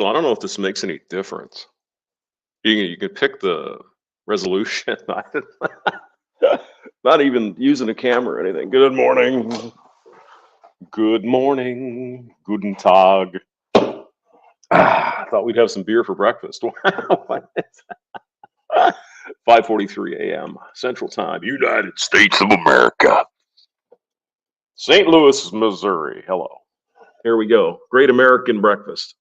So I don't know if this makes any difference. You can pick the resolution. Not even using a camera or anything. Good morning. Good morning. Guten Tag. I thought we'd have some beer for breakfast. 5:43 a.m. Central Time, United States of America. St. Louis, Missouri. Hello. Here we go. Great American breakfast.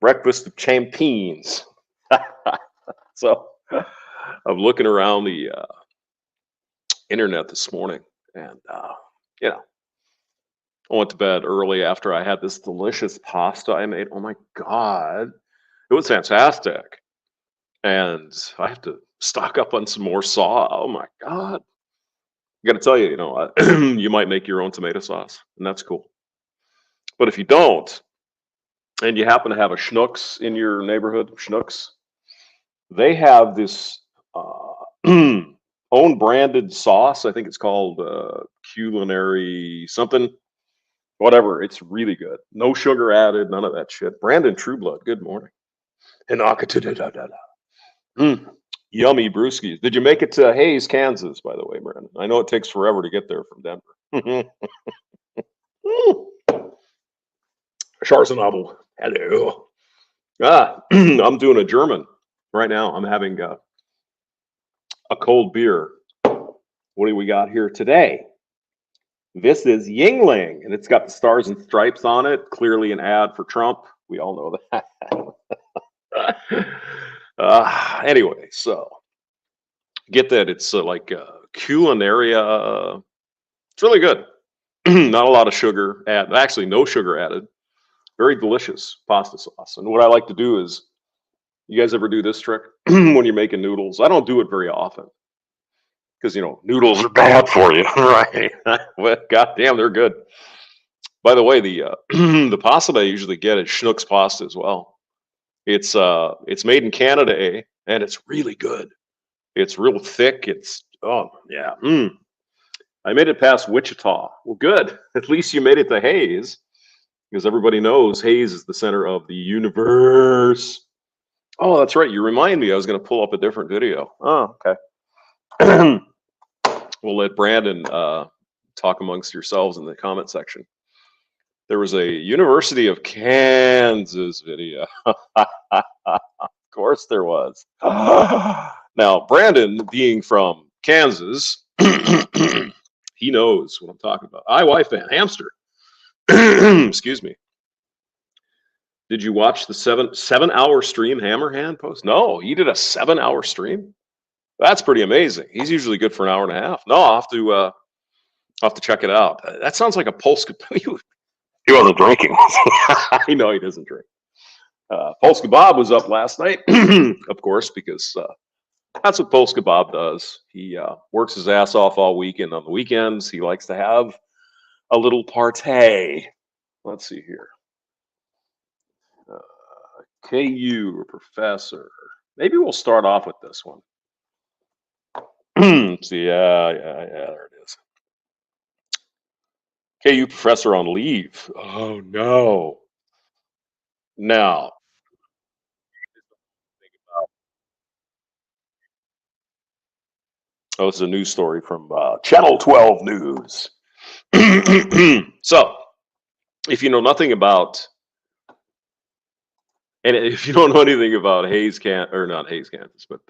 Breakfast of champions. So I'm looking around the internet this morning, and I went to bed early after I had this delicious pasta I made. Oh my God, it was fantastic. And I have to stock up on some more sauce. Oh my God. I got to tell you, you might make your own tomato sauce, and that's cool. But if you don't, and you happen to have a Schnucks in your neighborhood, Schnucks, they have this own branded sauce. I think it's called culinary something, whatever. It's really good. No sugar added, none of that shit. Brandon Trueblood, good morning. Yummy brewskis. Did you make it to Hayes, Kansas, by the way, Brandon? I know it takes forever to get there from Denver. Schwarzenegger. Hello. I'm doing a German right now. I'm having a cold beer. What do we got here today? This is Yingling, and it's got the stars and stripes on it. Clearly an ad for Trump. We all know that. Anyway, so get that. It's like culinaria. It's really good. Not a lot of sugar added. Actually, no sugar added. Very delicious pasta sauce. And what I like to do is, you guys ever do this trick when you're making noodles? I don't do it very often because noodles are bad for you, right? Well, goddamn, they're good. By the way, the the pasta I usually get is Schnucks pasta as well. It's made in Canada, and it's really good. It's real thick. Oh yeah. I made it past Wichita. Well, good. At least you made it to Hayes, because everybody knows Hayes is the center of the universe. Oh, that's right. You remind me. I was going to pull up a different video. Oh, okay. We'll let Brandon talk amongst yourselves in the comment section. There was a University of Kansas video. Of course there was. Now, Brandon, being from Kansas, he knows what I'm talking about. IY fan, hamster. Excuse me. Did you watch the 7-hour stream Hammerhand post? No, he did a 7-hour stream. That's pretty amazing. He's usually good for an hour and a half. No, I'll have to check it out. That sounds like a Polska. He wasn't drinking. I know he doesn't drink. Polska Bob was up last night, of course, because that's what Polska Bob does. He works his ass off all weekend. On the weekends, he likes to have a little party. Let's see here. KU or professor. Maybe we'll start off with this one. See, yeah, there it is. KU professor on leave. Oh no. Now, this is a news story from Channel 12 News. So, if you know nothing about, and if you don't know anything about Hayes, not Hayes, Kansas, but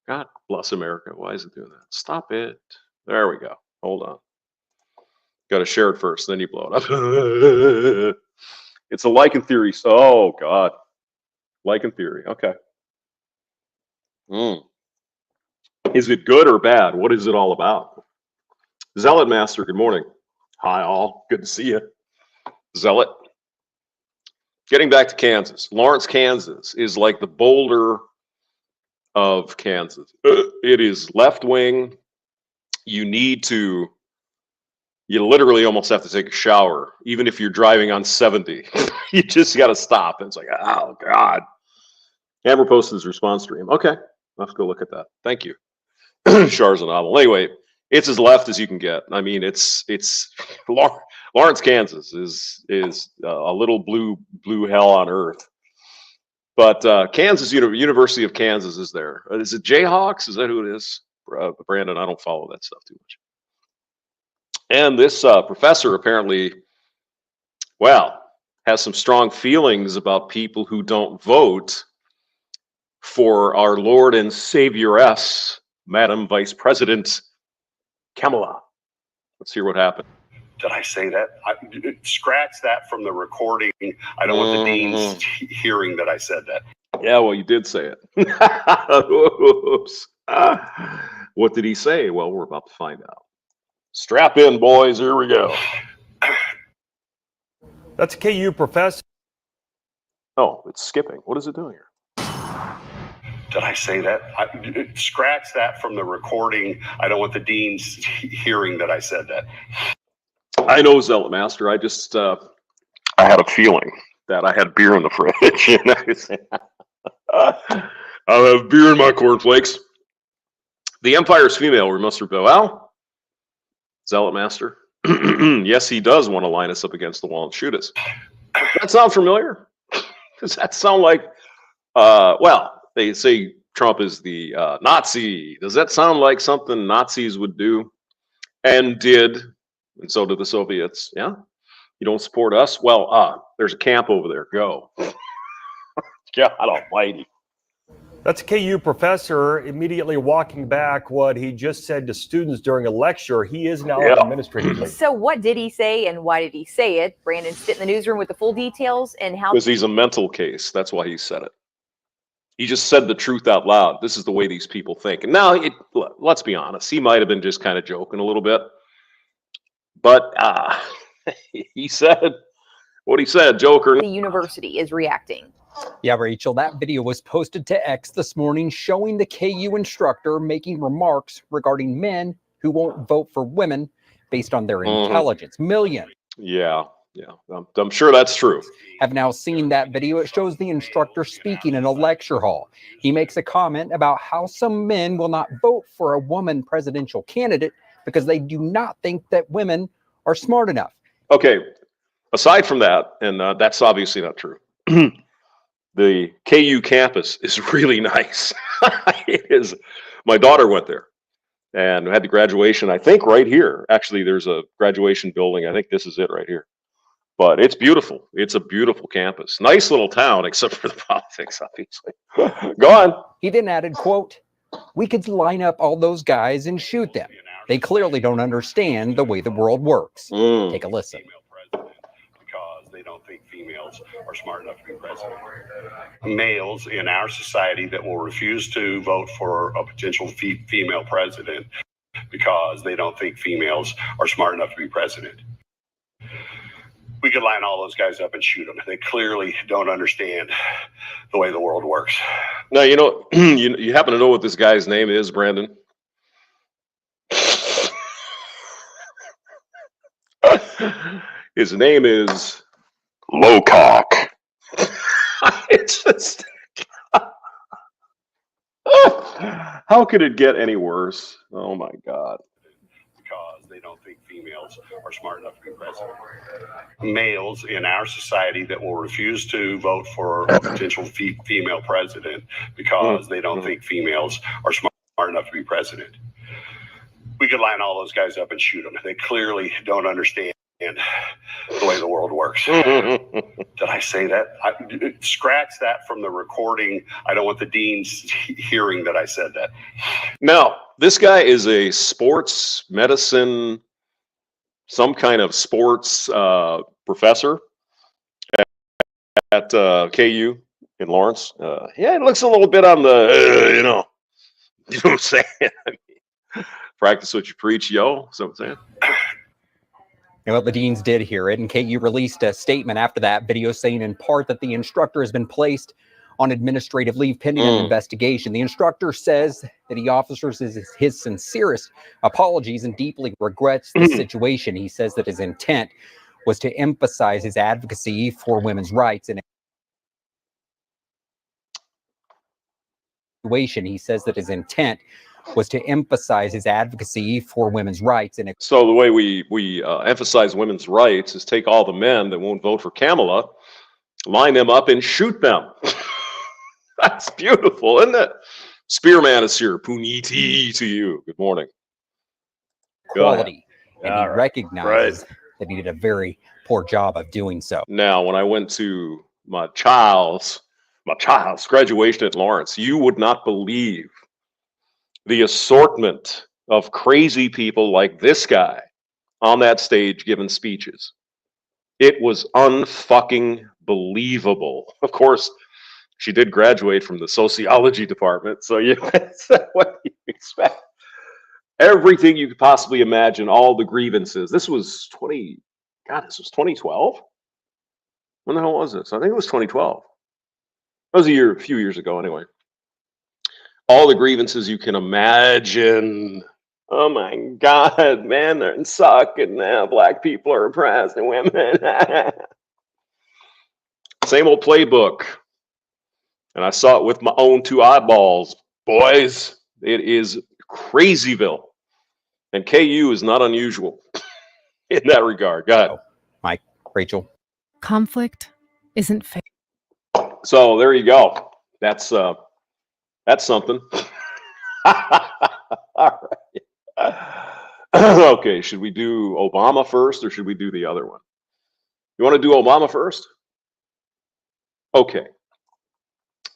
God bless America. Why is it doing that? Stop it. There we go. Hold on. Got to share it first, then you blow it up. It's a lichen theory. Oh, God. Lichen theory. Okay. Is it good or bad? What is it all about? Zealot Master, good morning. Hi, all. Good to see you. Zealot. Getting back to Kansas. Lawrence, Kansas is like the Boulder of Kansas. It is left wing. You literally almost have to take a shower, even if you're driving on 70. You just got to stop. And it's like, oh, God. Hammer posted his response stream. Okay. I'll have to go look at that. Thank you. Char's a novel. Anyway, it's as left as you can get. I mean, it's Lawrence, Kansas is a little blue hell on earth. But Kansas University of Kansas is there. Is it Jayhawks? Is that who it is? Brandon, I don't follow that stuff too much. And this professor apparently, well, has some strong feelings about people who don't vote for our Lord and Savioress, Madam Vice President Kamala. Let's hear what happened. Did I say that? Scratch that from the recording. I don't want the deans hearing that I said that. Yeah, well, you did say it. Oops. What did he say? Well, we're about to find out. Strap in, boys. Here we go. That's a KU professor. Oh, it's skipping. What is it doing here? Did I say that? Scratch that from the recording. I don't want the deans hearing that I said that. I know, Zealot Master. I just, I had a feeling that I had beer in the fridge. I'll have beer in my cornflakes. The Empire's female, we must rebel. Well, Zealot Master. Yes, he does want to line us up against the wall and shoot us. Does that sound familiar? Does that sound like, well, they say Trump is the Nazi. Does that sound like something Nazis would do and did? And so did the Soviets. Yeah. You don't support us? Well, there's a camp over there. Go. God almighty. That's a KU professor immediately walking back what he just said to students during a lecture. He is now administratively. So what did he say and why did he say it? Brandon sit in the newsroom with the full details and how. Because he's a mental case. That's why he said it. He just said the truth out loud. This is the way these people think. And now, let's be honest. He might have been just kind of joking a little bit. But he said what he said, Joker. The university is reacting. Yeah, Rachel, that video was posted to X this morning showing the KU instructor making remarks regarding men who won't vote for women based on their intelligence. Millions. Yeah, I'm sure that's true. Have now seen that video. It shows the instructor speaking in a lecture hall. He makes a comment about how some men will not vote for a woman presidential candidate because they do not think that women are smart enough. Okay, aside from that, and that's obviously not true. The KU campus is really nice. It is. My daughter went there and had the graduation, I think, right here. Actually, there's a graduation building. I think this is it right here. But it's beautiful. It's a beautiful campus. Nice little town, except for the politics, obviously. Go on. He then added, quote, "We could line up all those guys and shoot them. They clearly don't understand the way the world works." Take a listen. They don't think females are smart enough to be president. Males in our society that will refuse to vote for a potential female president because they don't think females are smart enough to be president. We could line all those guys up and shoot them. They clearly don't understand the way the world works. Now, you know, you happen to know what this guy's name is, Brandon? His name is Lowcock. It's just how could it get any worse? Oh my God. Because they don't think females are smart enough to be president. Males in our society that will refuse to vote for a potential female president because they don't think females are smart enough to be president. We could line all those guys up and shoot them. They clearly don't understand the way the world works. Did I say that? Scratch that from the recording. I don't want the deans hearing that I said that. Now, this guy is a sports medicine, some kind of sports professor at KU in Lawrence. Yeah, it looks a little bit on the, you know what I'm saying? I mean, practice what you preach, yo. Is that what I'm saying? And well, the deans did hear it, and KU released a statement after that video saying in part that the instructor has been placed on administrative leave pending an investigation. The instructor says that he offers his sincerest apologies and deeply regrets the situation. He says that his intent was to emphasize his advocacy for women's rights and he says that his intent was to emphasize his advocacy for women's rights. And So the way we emphasize women's rights is take all the men that won't vote for Kamala, line them up and shoot them. That's beautiful, isn't it? Spearman is here. Puniti to you. Good morning. Go ahead. quality, and he recognizes that he did a very poor job of doing so. Now, when I went to my child's graduation at Lawrence, you would not believe the assortment of crazy people like this guy on that stage giving speeches. It was unfucking believable. Of course, she did graduate from the sociology department, so that's what you expect. Everything you could possibly imagine, all the grievances. This was 2012? When the hell was this? I think it was 2012. That was a few years ago anyway. All the grievances you can imagine. Oh my God, man, they're suck, and now black people are oppressed and women. Same old playbook. And I saw it with my own two eyeballs. Boys, it is crazyville. And KU is not unusual in that regard. Go ahead. Mike, Rachel. Conflict isn't fair. So there you go. That's something. All right. Okay, should we do Obama first or should we do the other one? You want to do Obama first? Okay.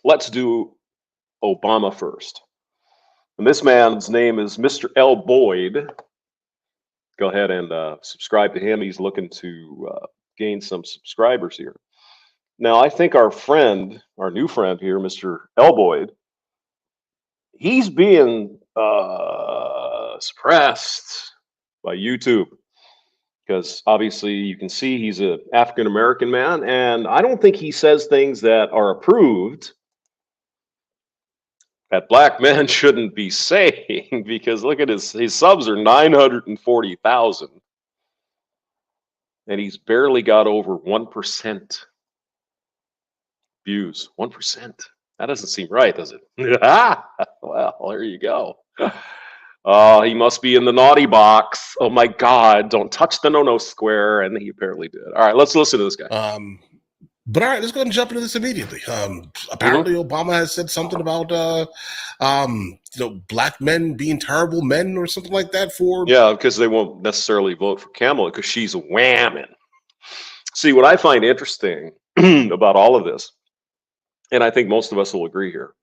Let's do Obama first. And this man's name is Mr. L. Boyd. Go ahead and subscribe to him. He's looking to gain some subscribers here. Now, I think our new friend here, Mr. L. Boyd, he's being suppressed by YouTube because obviously you can see he's an African-American man, and I don't think he says things that are approved that black men shouldn't be saying, because look at his subs are 940,000 and he's barely got over 1% views. 1%. That doesn't seem right, does it? Well, there you go. He must be in the naughty box. Oh my God, don't touch the no-no square. And he apparently did. All right, let's listen to this guy. But all right, let's go ahead and jump into this immediately. Apparently, Obama has said something about black men being terrible men or something like that. Because they won't necessarily vote for Kamala because she's a whammon. See, what I find interesting about all of this, and I think most of us will agree here,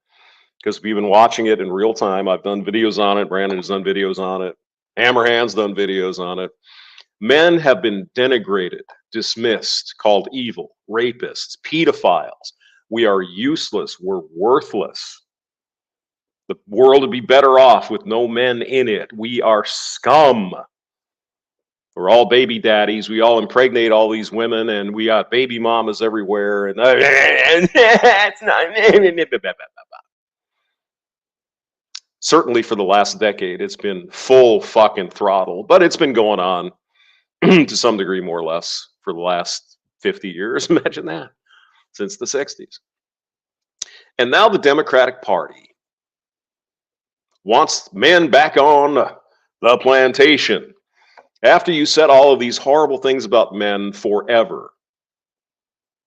because we've been watching it in real time. I've done videos on it. Brandon has done videos on it. Hammerhand's done videos on it. Men have been denigrated, dismissed, called evil, rapists, pedophiles. We are useless. We're worthless. The world would be better off with no men in it. We are scum. We're all baby daddies. We all impregnate all these women, and we got baby mamas everywhere. And it's not. Certainly for the last decade, it's been full fucking throttle, but it's been going on to some degree, more or less, for the last 50 years. Imagine that, since the 60s. And now the Democratic Party wants men back on the plantation. After you said all of these horrible things about men forever.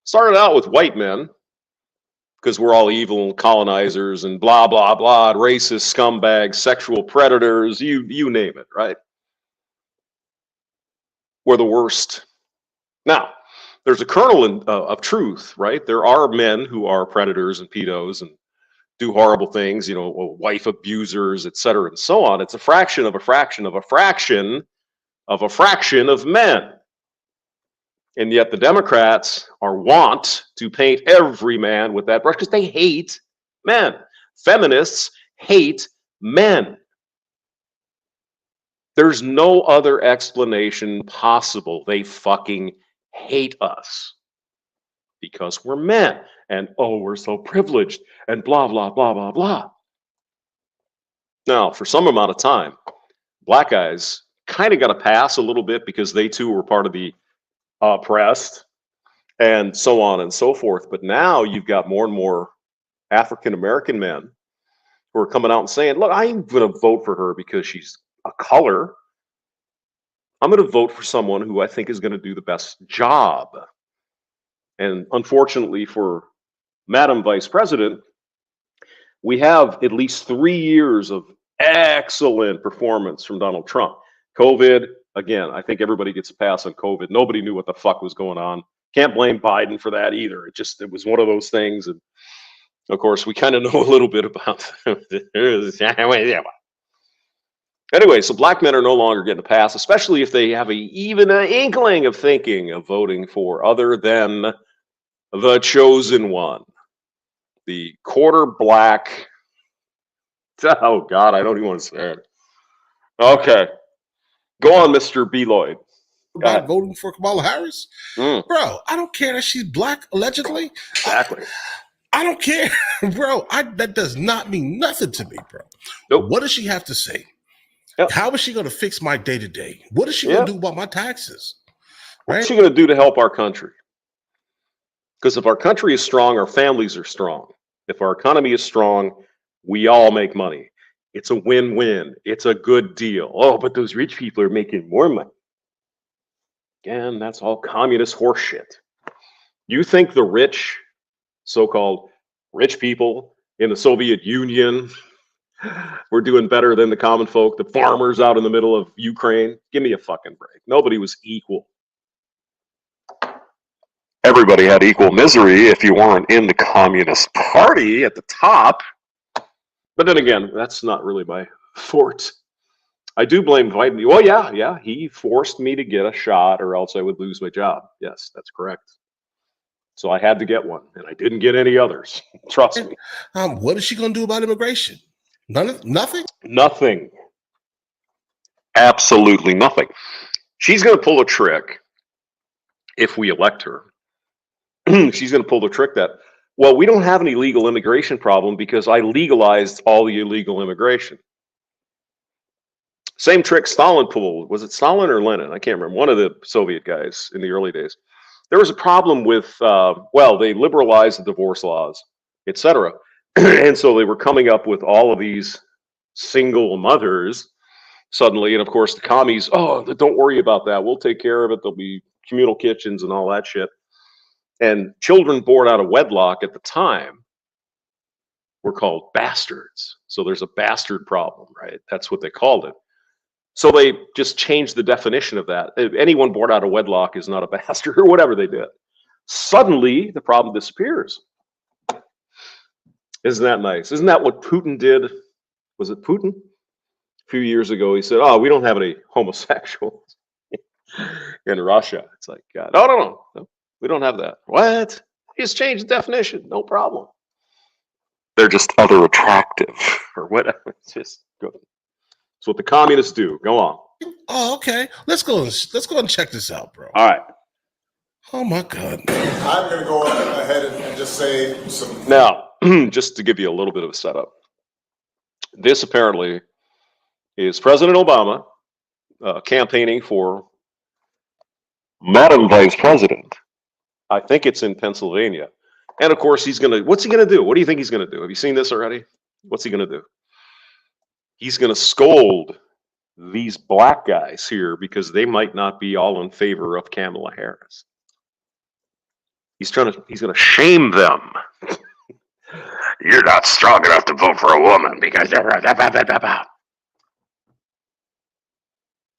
Started out with white men, because we're all evil colonizers and blah, blah, blah, racist scumbags, sexual predators, you name it, right? We're the worst. Now, there's a kernel of truth, right? There are men who are predators and pedos and do horrible things, wife abusers, et cetera, and so on. It's a fraction of a fraction of a fraction of a fraction of men. And yet the Democrats want to paint every man with that brush because they hate men. Feminists hate men. There's no other explanation possible. They fucking hate us because we're men. And we're so privileged and blah, blah, blah, blah, blah. Now, for some amount of time, black guys kind of got a pass a little bit because they too were part of the oppressed and so on and so forth. But now you've got more and more African-American men who are coming out and saying, look, I'm going to vote for her because she's a color. I'm going to vote for someone who I think is going to do the best job. And unfortunately for Madam Vice President, we have at least 3 years of excellent performance from Donald Trump. COVID, again, I think everybody gets a pass on COVID. Nobody knew what the fuck was going on. Can't blame Biden for that either. It was one of those things. And of course, we kind of know a little bit about Anyway, so black men are no longer getting a pass, especially if they have even an inkling of thinking of voting for other than the chosen one. The quarter black. Oh, God, I don't even want to say it. Okay. Go on, Mr. B. Lloyd. About voting for Kamala Harris? Mm, Bro, I don't care that she's black, allegedly. exactly. I don't care, bro. That does not mean nothing to me, bro. Nope. What does she have to say? Yep. How is she going to fix my day-to-day? What is she going to do about my taxes? What's she going to do to help our country? Because if our country is strong, our families are strong. If our economy is strong, we all make money. It's a win-win. It's a good deal. Oh, but those rich people are making more money. Again, that's all communist horseshit. You think the rich, so-called rich people in the Soviet Union were doing better than the common folk, the farmers out in the middle of Ukraine? Give me a fucking break. Nobody was equal. Everybody had equal misery if you weren't in the Communist Party at the top. But then again, that's not really my forte. I do blame Biden. Oh, yeah, he forced me to get a shot or else I would lose my job. Yes, that's correct. So I had to get one, and I didn't get any others. Trust me. What is she going to do about immigration? Nothing? Nothing. Absolutely nothing. She's going to pull a trick if we elect her. She's going to pull the trick that, well, we don't have an illegal immigration problem because I legalized all the illegal immigration. Same trick Stalin pulled. Was it Stalin or Lenin? I can't remember. One of the Soviet guys in the early days. There was a problem with, they liberalized the divorce laws, etc. And so they were coming up with all of these single mothers suddenly. And of course, the commies, oh, don't worry about that. We'll take care of it. There'll be communal kitchens and all that shit. And children born out of wedlock at the time were called bastards. So there's a bastard problem, right? That's what they called it. So they just changed the definition of that. If anyone born out of wedlock is not a bastard or whatever they did. Suddenly, the problem disappears. Isn't that nice? Isn't that what Putin did? Was it Putin? A few years ago, he said, oh, we don't have any homosexuals in Russia. It's like, no, we don't have that. What? Just change the definition. No problem. They're just other attractive or whatever. It's just good. That's what the communists do. Go on. Oh, okay. Let's go and check this out, bro. All right. Oh my God. I'm going to go ahead and just say some. Now, just to give you a little bit of a setup, this apparently is President Obama campaigning for Madam Vice President. I think it's in Pennsylvania. And of course, what's he going to do? What do you think he's going to do? Have you seen this already? What's he going to do? He's going to scold these black guys here because they might not be all in favor of Kamala Harris. He's going to shame them. You're not strong enough to vote for a woman because you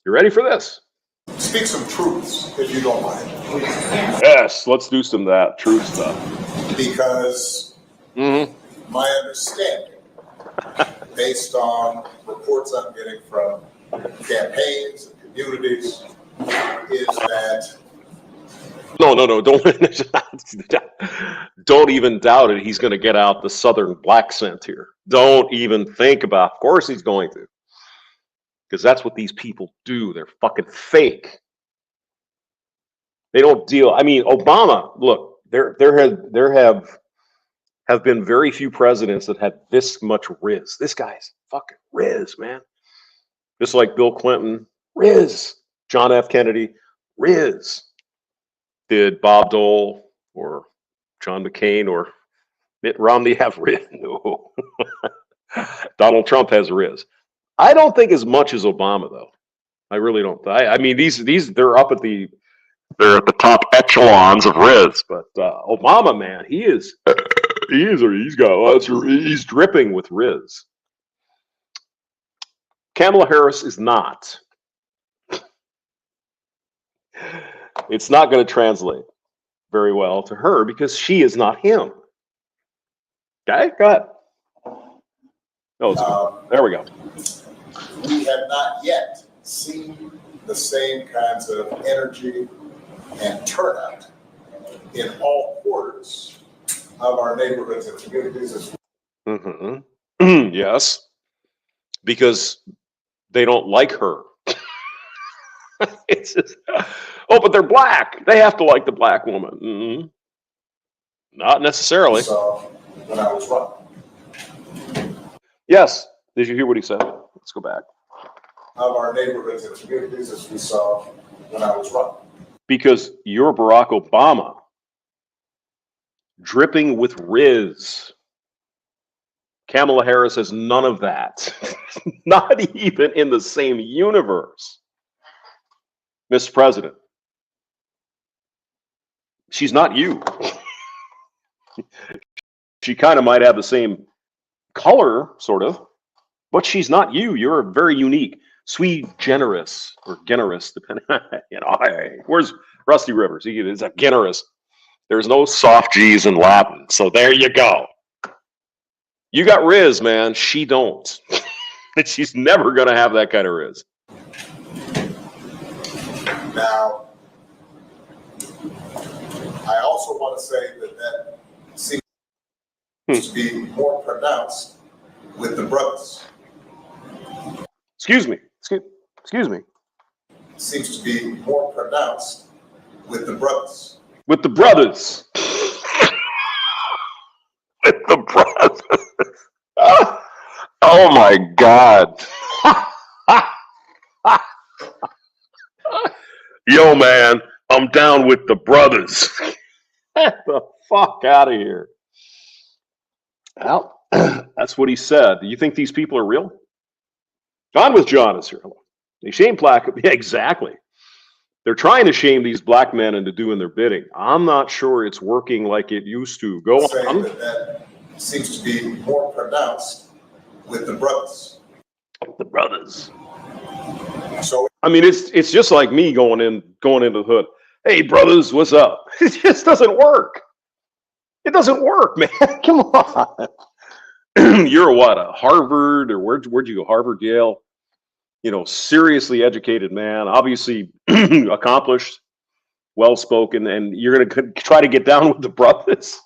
ready for this? Speak some truths, if you don't mind. Yes, let's do some of that truth stuff. Because my understanding, based on reports I'm getting from campaigns and communities, is that No, don't even doubt it. He's going to get out the Southern black scent here. Don't even think about it. Of course he's going to. Because that's what these people do. They're fucking fake. They don't deal. I mean, Obama, look, there have been very few presidents that had this much riz. This guy's fucking riz, man. Just like Bill Clinton, riz. John F. Kennedy, riz. Did Bob Dole or John McCain or Mitt Romney have riz? No. Donald Trump has Riz. I don't think as much as Obama, though. I really don't. I mean, these they're up at the top echelons of Riz, but Obama, man, he's dripping with Riz. Kamala Harris is not. It's not going to translate very well to her because she is not him. Okay, go ahead. Oh, there we go. We have not yet seen the same kinds of energy and turnout in all quarters of our neighborhoods and communities. Mm-hmm. Yes, because they don't like her. It's just, oh, but they're black. They have to like the black woman. Mm-hmm. Not necessarily. So when I was wrong. Yes. Did you hear what he said? Let's go back. Of our neighborhoods and communities as we saw when I was wrong. Because you're Barack Obama, dripping with Riz. Kamala Harris has none of that. Not even in the same universe. Mr. President, she's not you. She kind of might have the same color, sort of, but she's not you. You're very unique, sweet, generous, or generous, depending on, hey, where's Rusty Rivers? He is a generous. There's no soft G's in Latin, so there you go. You got Riz, man. She don't. She's never going to have that kind of Riz. Now, I also want to say that seems to be more pronounced with the brothers. Excuse me. Excuse me. Seems to be more pronounced with the brothers. With the brothers. With the brothers. Oh my God. Yo, man, I'm down with the brothers. Get the fuck out of here. Well, that's what he said. Do you think these people are real? John with John is here. They shame black. Yeah, exactly. They're trying to shame these black men into doing their bidding. I'm not sure it's working like it used to. Go on. That seems to be more pronounced with the brothers. The brothers. So I mean, it's just like me going into the hood. Hey, brothers, what's up? It just doesn't work. It doesn't work, man. Come on. You're what, a Harvard, or where'd you go? Harvard, Yale. You know, seriously educated man, obviously accomplished, well-spoken, and you're going to try to get down with the brothers?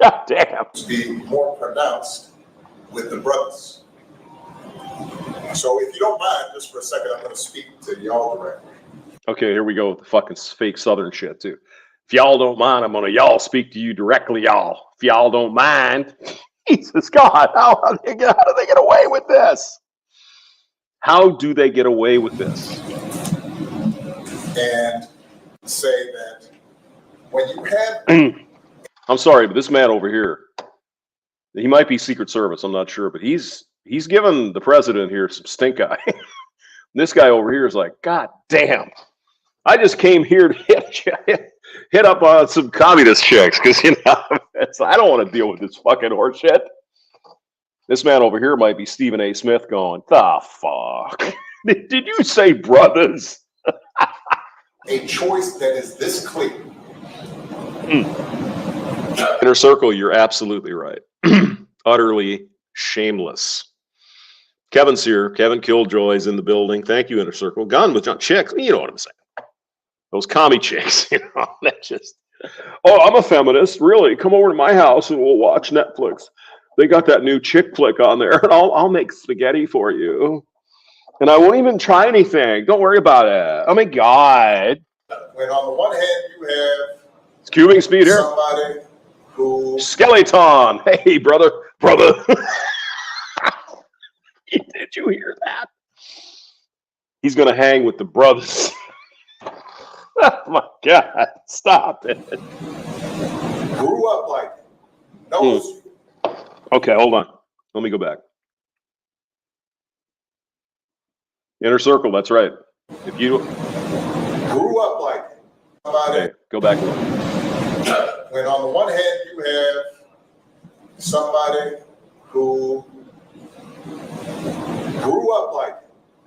God damn. Be more pronounced with the brothers. So if you don't mind, just for a second, I'm going to speak to y'all directly. Okay, here we go with the fucking fake Southern shit, too. If y'all don't mind, I'm going to y'all speak to you directly, y'all. If y'all don't mind. Jesus God, how do they get away with this? How do they get away with this? And say that when you have... I'm sorry, but this man over here, he might be Secret Service, I'm not sure, but he's given the president here some stink eye. This guy over here is like, God damn, I just came here to hit up on some communist chicks because, you know, I don't want to deal with this fucking horse shit. This man over here might be Stephen A. Smith going, the fuck? Did you say brothers? A choice that is this clear. Inner Circle, you're absolutely right. Utterly shameless. Kevin's here. Kevin Killjoy's in the building. Thank you, Inner Circle. Gone with John. Chicks, you know what I'm saying. Those commie chicks, you know, that just, oh, I'm a feminist. Really? Come over to my house and we'll watch Netflix. They got that new chick flick on there, and I'll make spaghetti for you. And I won't even try anything. Don't worry about it. Oh my God. When on the one hand you have It's cubing speed here. somebody who Skeleton. Hey, brother. Did you hear that? He's going to hang with the brothers. Oh my God. Stop it. grew up like knows Okay, hold on. Let me go back. Inner circle, that's right. If you grew up like it. okay, go back a little. When on the one hand you have somebody who grew up like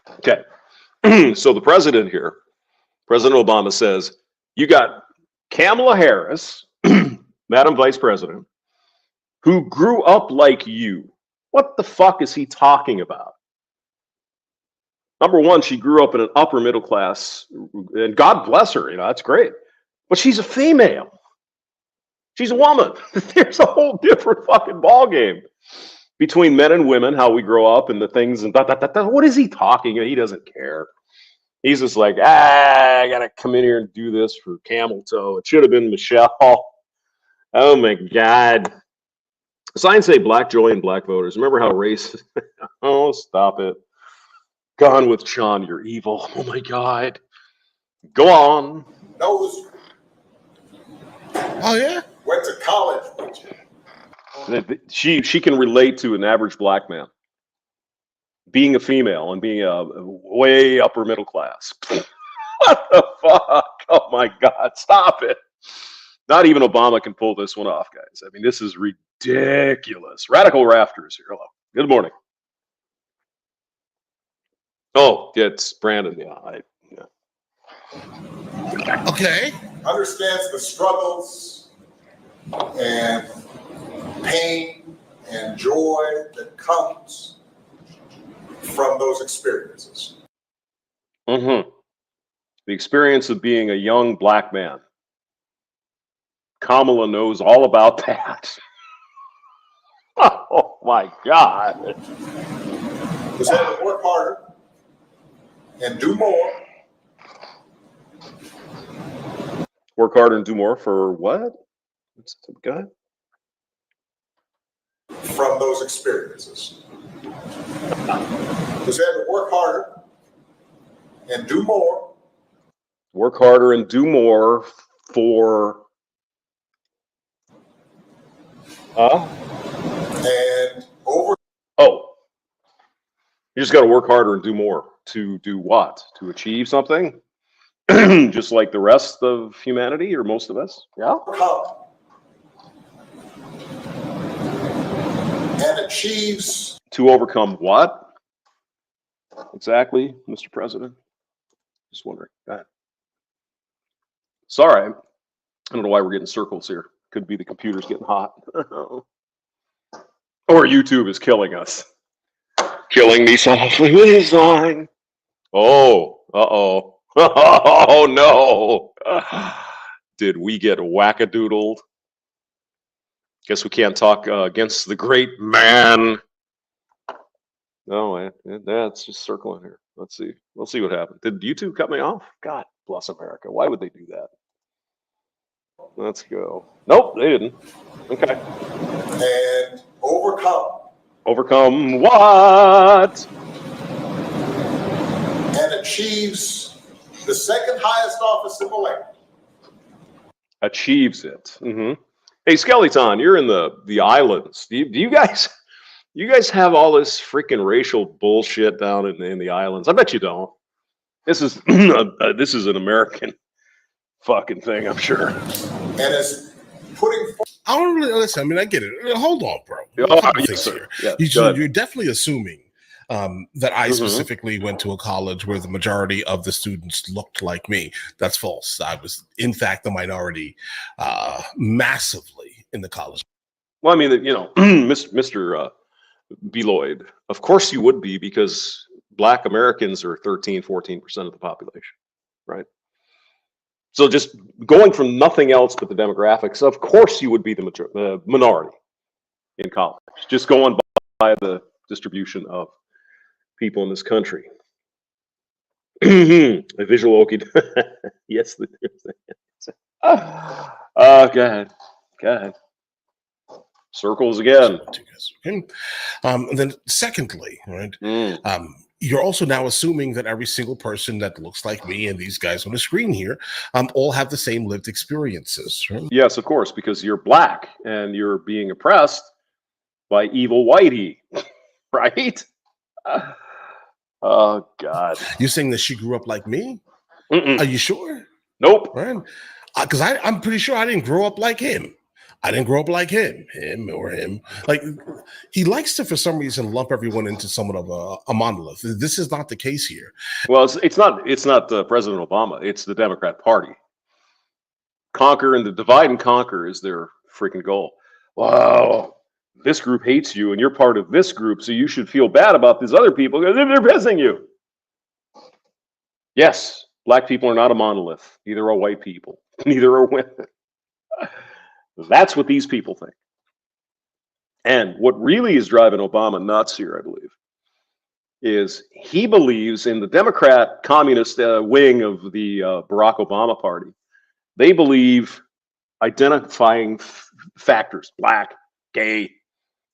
it. Okay. So the president here, President Obama says, you got Kamala Harris, Madam Vice President, who grew up like you. What the fuck is he talking about? Number one, she grew up in an upper middle class, and God bless her, that's great. But she's a female. She's a woman. There's a whole different fucking ballgame between men and women, how we grow up and the things and What is he talking? He doesn't care. He's just like, I gotta come in here and do this for camel toe. It should have been Michelle. Oh my God. Signs say black joy and black voters. Remember how race? Oh, stop it. Gone with Sean, you're evil. Oh my God. Go on. Those Oh yeah. went to college with you. She can relate to an average black man. Being a female and being a way upper middle class. What the fuck? Oh my God. Stop it. Not even Obama can pull this one off, guys. I mean, this is ridiculous. Radical Rafters here. Hello. Good morning. Oh, it's Brandon. Yeah. Okay. Understands the struggles and pain and joy that comes from those experiences. Mm-hmm. The experience of being a young black man. Kamala knows all about that. Oh my God. Just have to work harder and do more. Work harder and do more for what? Go ahead. From those experiences. Just have to work harder and do more. Work harder and do more for And over. Oh, you just got to work harder and do more. To do what? To achieve something? Just like the rest of humanity or most of us? Yeah. Come and achieves. To overcome what? Exactly, Mr. President? Just wondering. Go ahead. Sorry. I don't know why we're getting circles here. Could be the computer's getting hot. Or YouTube is killing us. Killing me softly with his line. Oh, uh-oh. Oh, no. Did we get wackadoodled? Guess we can't talk against the great man. No, that's just circling here. Let's see. We'll see what happens. Did YouTube cut me off? God bless America. Why would they do that? Let's go. Nope, they didn't. Okay. And overcome. Overcome what? And achieves the second highest office in the land. Achieves it. Mm-hmm. Hey, Skeleton, you're in the islands. Do you guys have all this freaking racial bullshit down in the islands? I bet you don't. This is this is an American fucking thing, I'm sure. And is putting forth. I don't really listen. I mean, I get it. Hold on, bro. Oh, A couple yes, things sir. here. Yeah, You're definitely assuming that I Mhm. specifically went to a college where the majority of the students looked like me. That's false. I was, in fact, the minority massively in the college. Well, I mean, Mr. Beloyd, of course you would be, because Black Americans are 13-14% of the population, right? So just going from nothing else but the demographics, of course you would be the minority in college. Just going by the distribution of people in this country. A visual okie. Yes. Go ahead. Go ahead. Circles again. And then secondly, right, you're also now assuming that every single person that looks like me and these guys on the screen here all have the same lived experiences. Right? Yes, of course, because you're black and you're being oppressed by evil whitey, right? Oh God. You're saying that she grew up like me? Mm-mm. Are you sure? Nope. Right? Because I'm pretty sure I didn't grow up like him. I didn't grow up like him. Like, he likes to, for some reason, lump everyone into somewhat of a monolith. This is not the case here. Well, it's not President Obama. It's the Democrat Party. Conquer and divide and conquer is their freaking goal. Wow, this group hates you, and you're part of this group, so you should feel bad about these other people because they're pissing you. Yes, black people are not a monolith. Neither are white people. Neither are women. That's what these people think. And what really is driving Obama nuts here, I believe, is he believes in the Democrat communist wing of the Barack Obama party. They believe identifying factors, black, gay,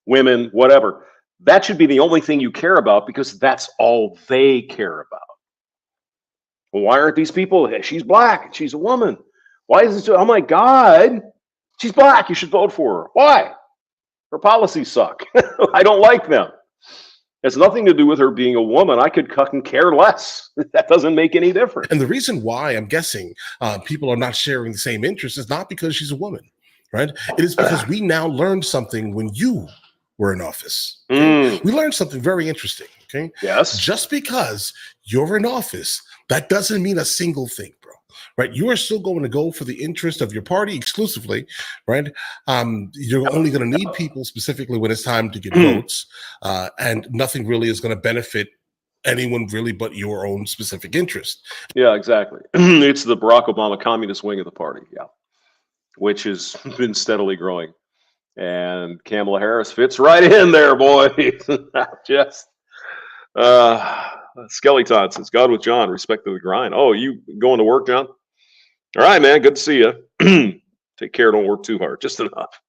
women, whatever, that should be the only thing you care about because that's all they care about. Well, why aren't these people? She's black. She's a woman. Why is it so? Oh my God, she's black. You should vote for her. Why? Her policies suck. I don't like them. It has nothing to do with her being a woman. I could fucking care less. That doesn't make any difference. And the reason why I'm guessing people are not sharing the same interests is not because she's a woman, right? It is because we now learned something when you were in office. Okay? We learned something very interesting. Okay. Yes. Just because you're in office, that doesn't mean a single thing, bro. Right? You are still going to go for the interest of your party exclusively, right? You're only going to need people specifically when it's time to get votes, and nothing really is going to benefit anyone really but your own specific interest. Yeah, exactly. It's the Barack Obama communist wing of the party, yeah, which has been steadily growing. And Kamala Harris fits right in there, boy. Just Skeleton says, God with John, respect to the grind. Oh, you going to work, John? All right, man. Good to see you. Take care. Don't work too hard. Just enough.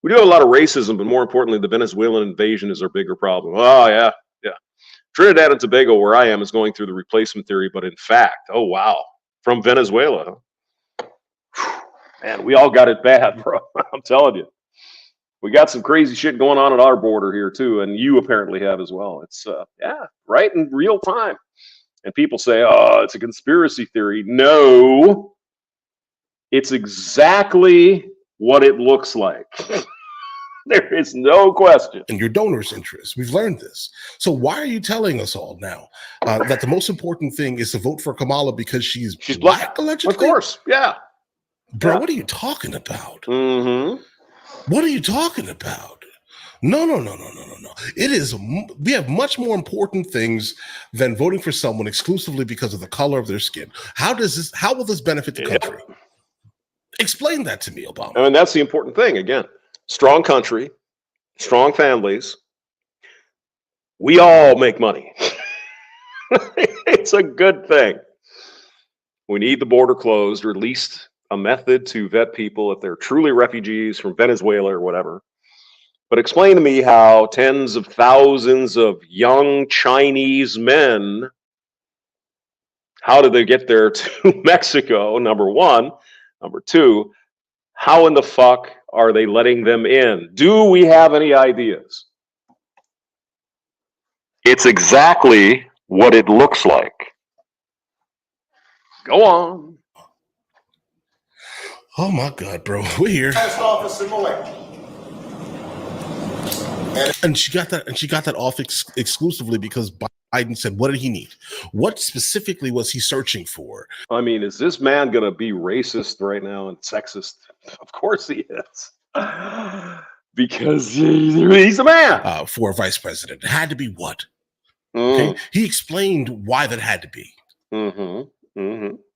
We do have a lot of racism, but more importantly, the Venezuelan invasion is our bigger problem. Oh, yeah. Yeah. Trinidad and Tobago, where I am, is going through the replacement theory, but in fact, oh, wow. From Venezuela. Man, we all got it bad, bro. I'm telling you. We got some crazy shit going on at our border here, too, and you apparently have as well. It's, yeah, right in real time. And people say, oh, it's a conspiracy theory. No, it's exactly what it looks like. There is no question. And your donors' interest. We've learned this. So why are you telling us all now that the most important thing is to vote for Kamala because she's black, allegedly? Of course, yeah. Bro, yeah. What are you talking about? Mm-hmm. What are you talking about? No. It is, we have much more important things than voting for someone exclusively because of the color of their skin. How will this benefit the country? Explain that to me, Obama. I mean, that's the important thing. Again, strong country, strong families. We all make money. It's a good thing. We need the border closed, or at least a method to vet people if they're truly refugees from Venezuela or whatever. But explain to me how tens of thousands of young Chinese men, how did they get there to Mexico, number one? Number two, how in the fuck are they letting them in? Do we have any ideas? It's exactly what it looks like. Go on. Oh my God, bro. We're here. Office in Malaysia. And she got that off exclusively because Biden said, what did he need? What specifically was he searching for? I mean, is this man going to be racist right now and sexist? Of course he is. Because he's a man. For a vice president. It had to be what? Okay? He explained why that had to be.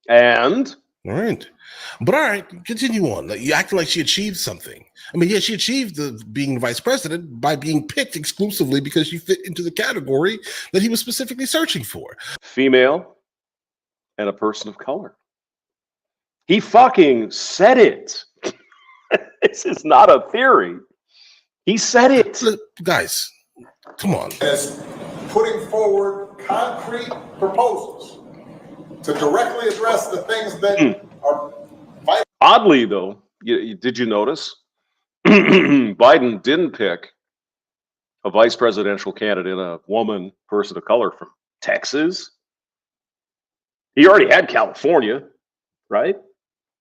And? All right. But all right, continue on. You acting like she achieved something. I mean, yeah, she achieved being vice president by being picked exclusively because she fit into the category that he was specifically searching for. Female and a person of color. He fucking said it. This is not a theory. He said it. Look, guys, come on. As putting forward concrete proposals to directly address the things that are vital. Oddly, though, did you notice? Biden didn't pick a vice presidential candidate, a woman, person of color from Texas. He already had California, right?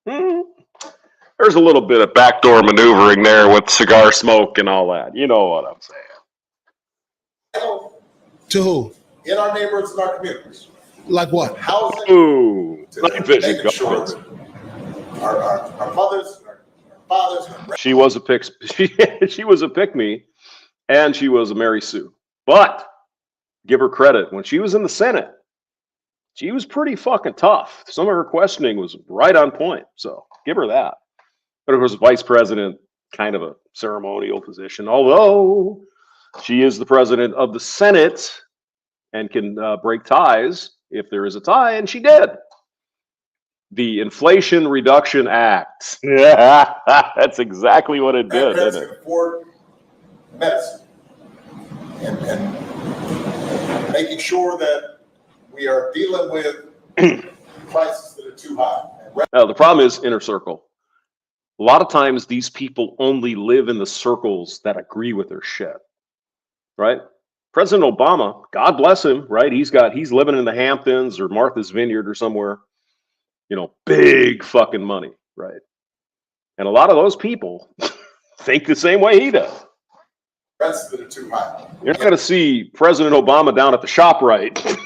There's a little bit of backdoor maneuvering there with cigar smoke and all that. You know what I'm saying. To who? In our neighborhoods and our communities. Like what? Housing. Ooh, To night vision making sure governments. that our mothers, our fathers, our She was a pick. She was a pick me, and she was a Mary Sue. But give her credit, when she was in the Senate, she was pretty fucking tough. Some of her questioning was right on point. So give her that. But of course, vice president, kind of a ceremonial position, although she is the president of the Senate and can break ties if there is a tie, and she did. The Inflation Reduction Act. Yeah, that's exactly what it did, grandparents didn't can it? afford medicine. And making sure that we are dealing with prices that are too high. The problem is inner circle. A lot of times these people only live in the circles that agree with their shit, right? President Obama, God bless him, right? He's living in the Hamptons or Martha's Vineyard or somewhere, you know, big fucking money, right? And a lot of those people think the same way he does. Prices that are too high. You're not going to see President Obama down at the ShopRite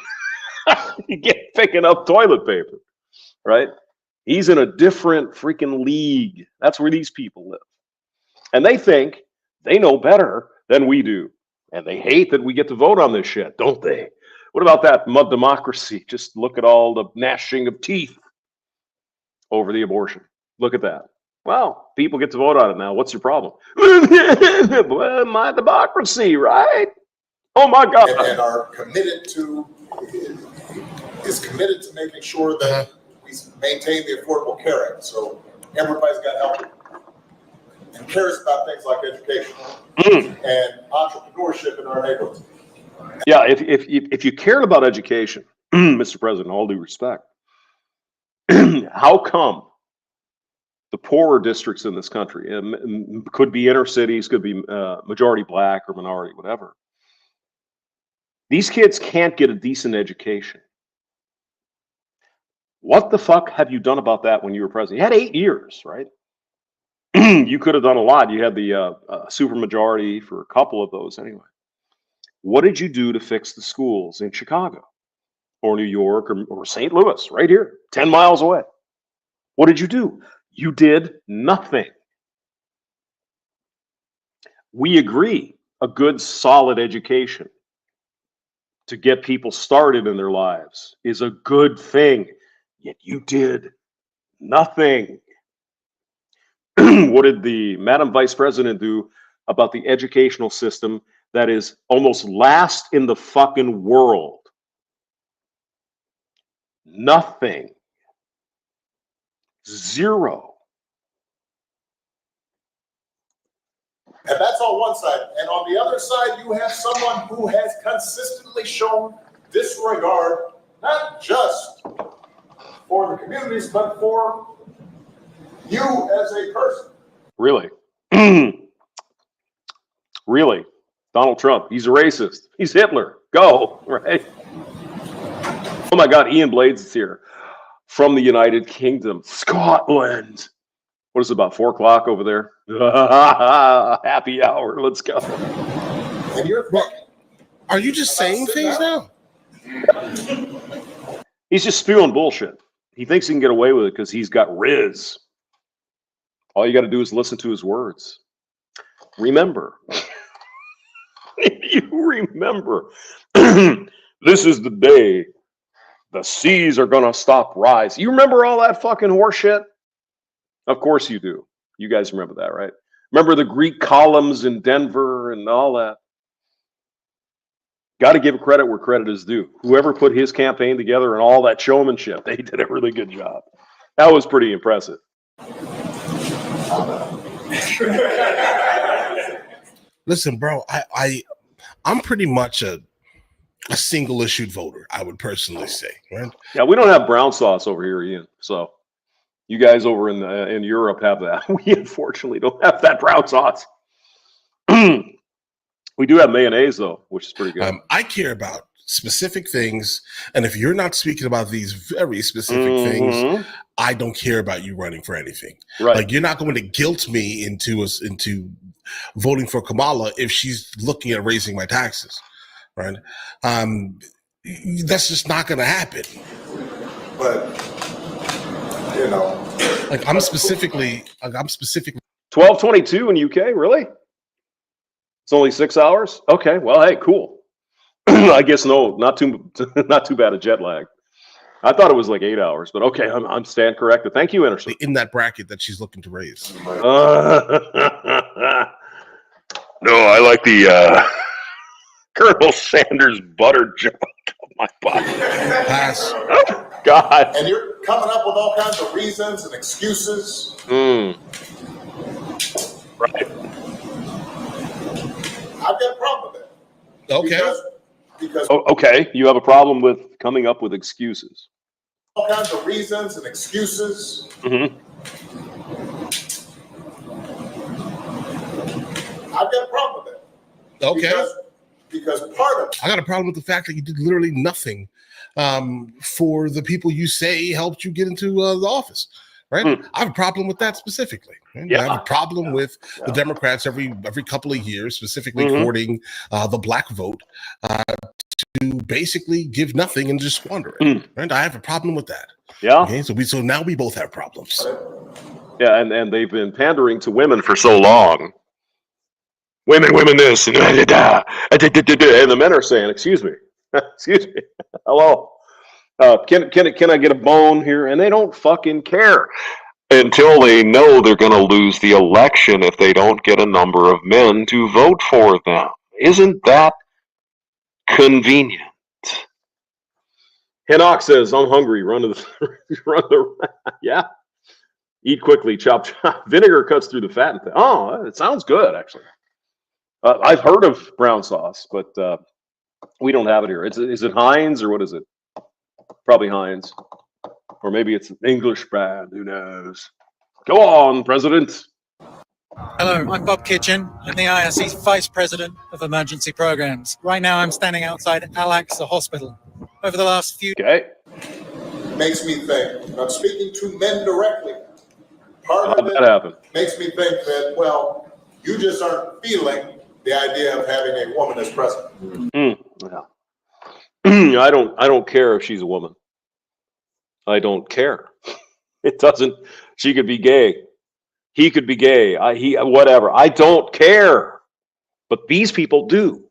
picking up toilet paper, right? He's in a different freaking league. That's where these people live. And they think they know better than we do. And they hate that we get to vote on this shit, don't they? What about that mud democracy? Just look at all the gnashing of teeth over the abortion. Look at that. Well, people get to vote on it now. What's your problem? Well, my democracy, right? Oh my God. And are committed to making sure that we maintain the Affordable Care Act. So everybody's got help and cares about things like education and entrepreneurship in our neighborhoods. Yeah, if you cared about education, Mr. President, all due respect, how come the poorer districts in this country, could be inner cities, could be majority black or minority, whatever, these kids can't get a decent education? What the fuck have you done about that when you were president? You had 8 years, right? You could have done a lot. You had the supermajority for a couple of those anyway. What did you do to fix the schools in Chicago or New York or St. Louis, right here, 10 miles away? What did you do? You did nothing. We agree a good, solid education to get people started in their lives is a good thing, yet you did nothing. What did the Madam Vice President do about the educational system that is almost last in the fucking world? Nothing. Zero. And that's on one side. And on the other side, you have someone who has consistently shown disregard, not just for the communities, but for you as a person. Really? Really? Donald Trump, he's a racist. He's Hitler. Go, right? Oh my God, Ian Blades is here from the United Kingdom, Scotland. What is it, about 4 o'clock over there? Happy hour. Let's go. And you're Are you just saying things now? He's just spewing bullshit. He thinks he can get away with it because he's got Riz. All you got to do is listen to his words. Remember. You remember. This is the day the seas are going to stop rising. You remember all that fucking horseshit? Of course you do. You guys remember that, right? Remember the Greek columns in Denver and all that? Got to give credit where credit is due. Whoever put his campaign together and all that showmanship, they did a really good job. That was pretty impressive. Listen, bro, I'm pretty much a single issued voter, I would personally say, right? Yeah, we don't have brown sauce over here, Ian. So you guys over in Europe have that. We unfortunately don't have that brown sauce. We do have mayonnaise though, which is pretty good. I care about specific things. And if you're not speaking about these very specific things, I don't care about you running for anything. Right. Like, you're not going to guilt me into voting for Kamala if she's looking at raising my taxes, right? That's just not going to happen. But, you know, like I'm specifically 12:22 in UK, really? It's only 6 hours? Okay, well, hey, cool. I guess not too bad a jet lag. I thought it was like 8 hours, but okay, I'm stand corrected. Thank you, Anderson. in that bracket that she's looking to raise. No, I like the Colonel Sanders butter joke of my body. Pass. Oh, God. And you're coming up with all kinds of reasons and excuses. Right. I've got a problem with that. Okay. Because Okay, you have a problem with coming up with excuses. all kinds of reasons and excuses. Mm-hmm. I've got a problem with that. Okay. Because part of I got a problem with the fact that you did literally nothing for the people you say helped you get into the office, right? I have a problem with that specifically. Right? Yeah. I have a problem with the Democrats every couple of years, specifically courting the black vote to basically give nothing and just squander it. Right? I have a problem with that. Yeah. Okay. So now we both have problems. Yeah, and they've been pandering to women for so long. Women this, and the men are saying, "Excuse me, excuse me, hello, can I get a bone here?" And they don't fucking care until they know they're going to lose the election if they don't get a number of men to vote for them. Isn't that convenient? Henoch says, "I'm hungry. Run to the yeah. Eat quickly. Chop. Vinegar cuts through the fat." And oh, it sounds good actually. I've heard of brown sauce, but we don't have it here. Is it Heinz or what is it? Probably Heinz, or maybe it's an English brand. Who knows? Go on, President. Hello, I'm Bob Kitchen. I'm the IRC's Vice President of Emergency Programs. Right now, I'm standing outside Al-Aqsa Hospital. Over the last few makes me think. I'm speaking to men directly. Part of that happened. Makes me think that, well, you just aren't feeling the idea of having a woman as president. Yeah. I don't care if she's a woman. I don't care. It doesn't. She could be gay. He could be gay. Whatever. I don't care. But these people do.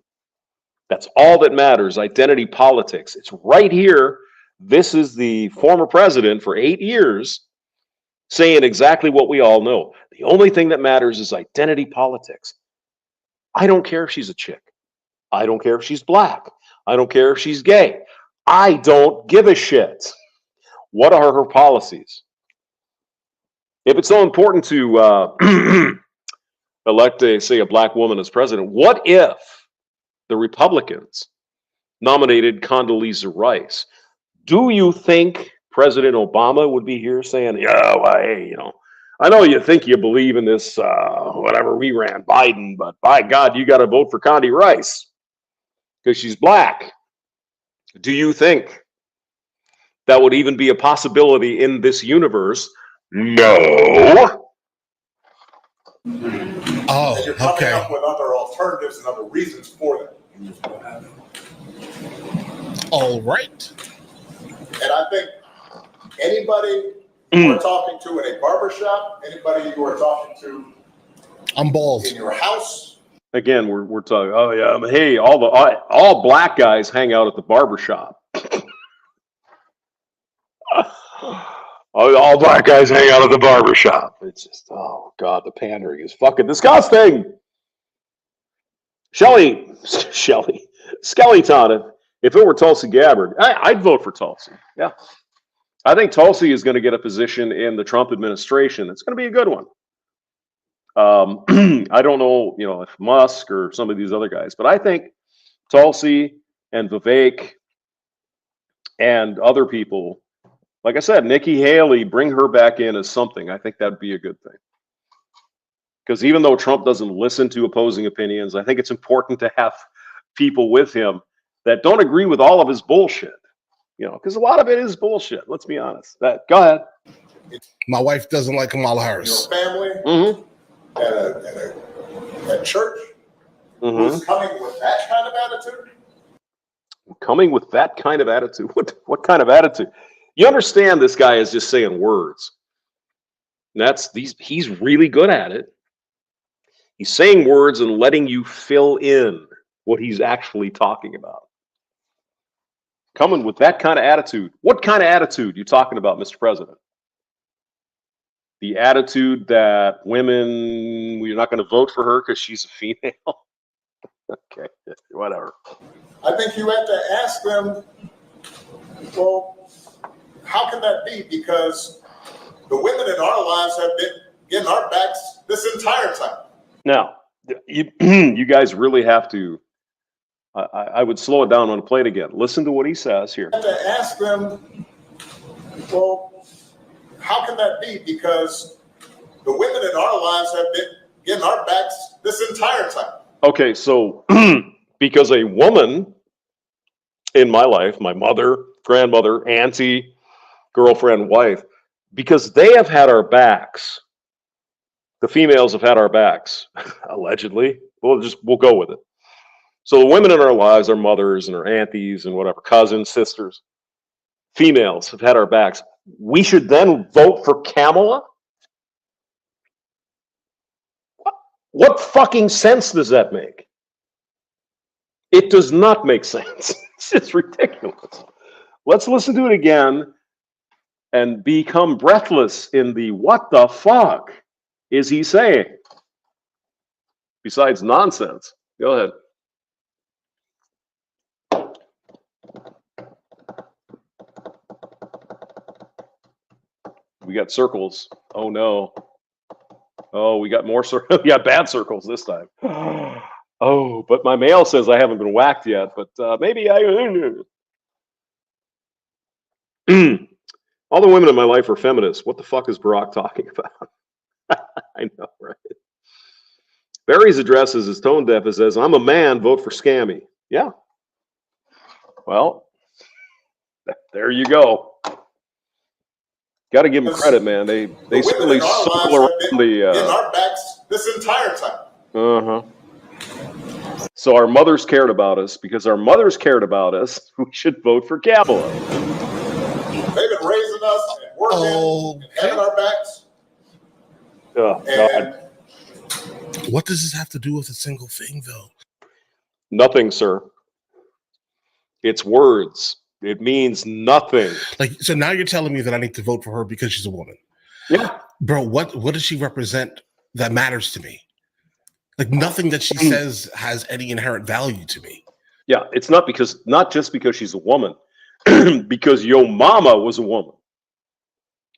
That's all that matters. Identity politics. It's right here. This is the former president for 8 years saying exactly what we all know. The only thing that matters is identity politics. I don't care if she's a chick. I don't care if she's black. I don't care if she's gay. I don't give a shit. What are her policies? If it's so important to elect a black woman as president, what if the Republicans nominated Condoleezza Rice? Do you think President Obama would be here saying, "Yeah, well, hey, I know you think you believe in this, whatever, we ran Biden, but by God, you got to vote for Condi Rice because she's black"? Do you think that would even be a possibility in this universe? No. Oh, and you're coming up with other alternatives and other reasons for that. All right. And I think anybody you are talking to in a barbershop, anybody you are talking to I'm bald. in your house. Again, we're talking, oh yeah, hey, all black guys hang out at the barbershop. All black guys hang out at the barbershop. It's just, oh God, the pandering is fucking disgusting. Skeleton, if it were Tulsi Gabbard, I'd vote for Tulsi. Yeah. I think Tulsi is going to get a position in the Trump administration. It's going to be a good one. I don't know, if Musk or some of these other guys, but I think Tulsi and Vivek and other people, like I said, Nikki Haley, bring her back in as something. I think that'd be a good thing. Because even though Trump doesn't listen to opposing opinions, I think it's important to have people with him that don't agree with all of his bullshit. You know, because a lot of it is bullshit. Let's be honest. Go ahead. My wife doesn't like Kamala Your Harris. family at church who's coming with that kind of attitude. Coming with that kind of attitude. What kind of attitude? You understand this guy is just saying words. And he's really good at it. He's saying words and letting you fill in what he's actually talking about. Coming with that kind of attitude. What kind of attitude are you talking about, Mr. President? The attitude that women, we're not going to vote for her because she's a female? Okay, whatever. I think you have to ask them, well, how can that be? Because the women in our lives have been getting our backs this entire time. Now, you guys really have to, I would slow it down and play it again. Listen to what he says here. You have to ask them, well, how can that be? Because the women in our lives have been getting our backs this entire time. Okay, so because a woman in my life, my mother, grandmother, auntie, girlfriend, wife, because they have had our backs, the females have had our backs, allegedly. We'll go with it. So the women in our lives, our mothers and our aunties and whatever, cousins, sisters, females have had our backs. We should then vote for Kamala? What fucking sense does that make? It does not make sense. It's ridiculous. Let's listen to it again and become breathless in the what the fuck is he saying? Besides nonsense. Go ahead. We got circles. Oh no. Oh, we got more circles. We got bad circles this time. Oh, but my mail says I haven't been whacked yet, but maybe I. All the women in my life are feminists. What the fuck is Barack talking about? I know, right? Barry's addresses is tone deaf and says, I'm a man, vote for Scammy. Yeah. Well, there you go. Got to give them credit, man. They certainly circle around the. In our backs this entire time. So our mothers cared about us. Because our mothers cared about us, we should vote for Kamala. They've been raising us and working and having our backs. Oh, God. What does this have to do with a single thing, though? Nothing, sir. It's words. It means nothing. Like, so now you're telling me that I need to vote for her because she's a woman. Yeah. Bro, what does she represent that matters to me? Like, nothing that she says has any inherent value to me. Yeah, it's not just because she's a woman, because your mama was a woman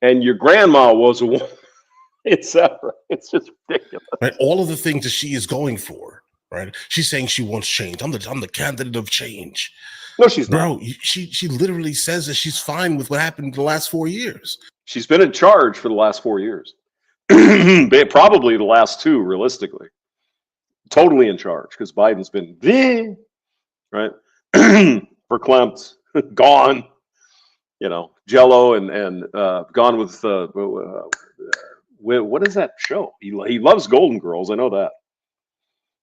and your grandma was a woman, etc. It's just ridiculous. Right? All of the things that she is going for, right? She's saying she wants change. I'm the candidate of change. No, she's not. Bro, she literally says that she's fine with what happened in the last 4 years. She's been in charge for the last 4 years. Probably the last 2, realistically. Totally in charge, because Biden's been right, verklempt, gone, Jello and gone with what is that show? He loves Golden Girls. I know that.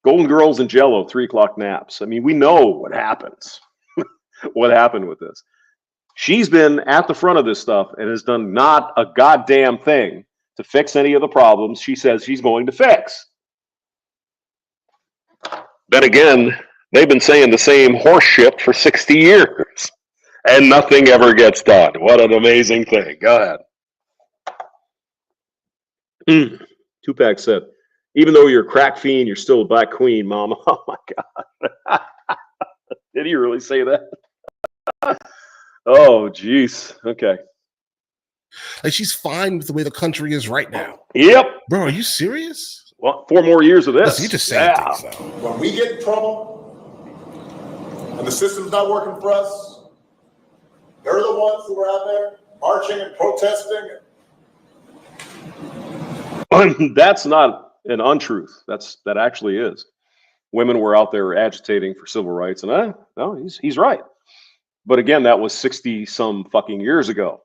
Golden Girls and Jello, 3 o'clock naps. I mean, we know what happens. What happened with this? She's been at the front of this stuff and has done not a goddamn thing to fix any of the problems she says she's going to fix. Then again, they've been saying the same horse shit for 60 years and nothing ever gets done. What an amazing thing. Go ahead. Tupac said, even though you're a crack fiend, you're still a black queen, mama. Oh my God. Did he really say that? Oh, geez. Okay. Like, she's fine with the way the country is right now. Yep. Bro, are you serious? Well, 4 more years of this. Listen, you just saying things, though. When we get in trouble and the system's not working for us, they're the ones who are out there marching and protesting. That's not an untruth. That actually is. women were out there agitating for civil rights, and no, he's right. But again, that was 60 some fucking years ago.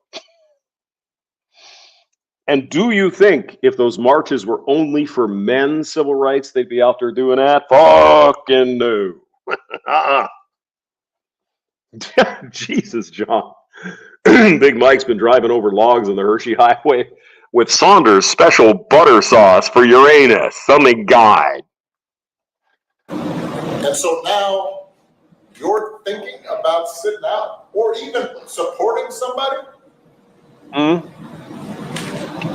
And do you think if those marches were only for men's civil rights, they'd be out there doing that? Fucking no. Jesus, John. Big Mike's been driving over logs on the Hershey Highway with Saunders' special butter sauce for Uranus. Something guide. And so now you're thinking about sitting out or even supporting somebody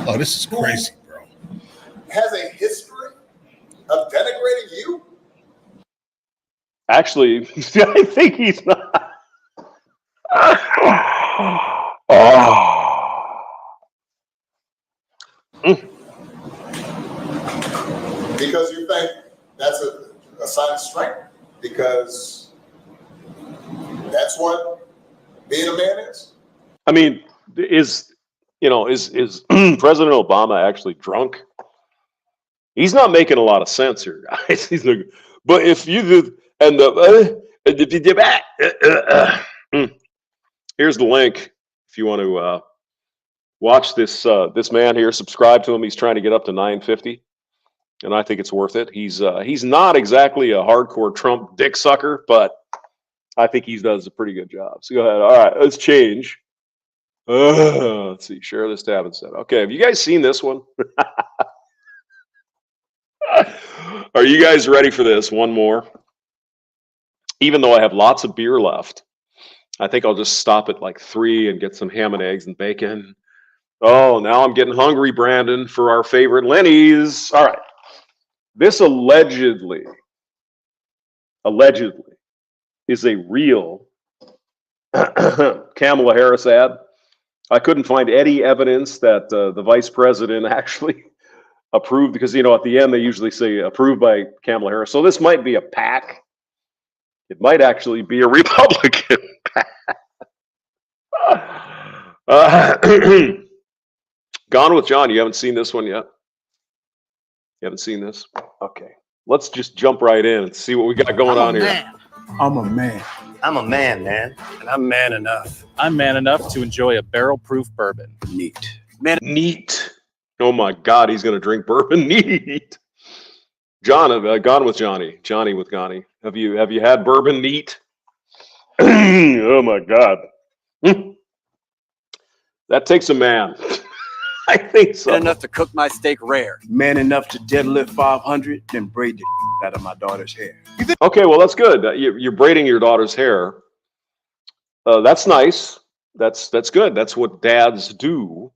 Oh, this is crazy, bro. has a history of denigrating you. Actually, I think he's not. Because you think that's a sign of strength, because that's what being a man is. I mean, is President Obama actually drunk? He's not making a lot of sense here, guys. He's like, but if you do, and here's the link if you want to watch this this man here. Subscribe to him. He's trying to get up to 950, and I think it's worth it. He's not exactly a hardcore Trump dick sucker, but I think he does a pretty good job. So go ahead. All right, let's change. Let's see. Share this tab instead. Okay, have you guys seen this one? Are you guys ready for this? One more. Even though I have lots of beer left, I think I'll just stop at like 3 and get some ham and eggs and bacon. Oh, now I'm getting hungry, Brandon, for our favorite Lenny's. All right. This allegedly is a real Kamala Harris ad. I couldn't find any evidence that the vice president actually approved, because, you know, at the end they usually say approved by Kamala Harris. So this might be a PAC. It might actually be a Republican PAC. Gone with John. You haven't seen this one yet? You haven't seen this? Okay. Let's just jump right in and see what we got going on here. I'm a man. I'm a man, man. And I'm man enough. I'm man enough to enjoy a barrel-proof bourbon. Neat. Neat. Oh my God, he's gonna drink bourbon. Neat. John, Gone with Johnny. Johnny with Ghani. Have you had bourbon neat? Oh my God. That takes a man. I think so. Man enough to cook my steak rare. Man enough to deadlift 500, then braid the out of my daughter's hair. Okay, well, that's good. You're braiding your daughter's hair. That's nice. That's good. That's what dads do.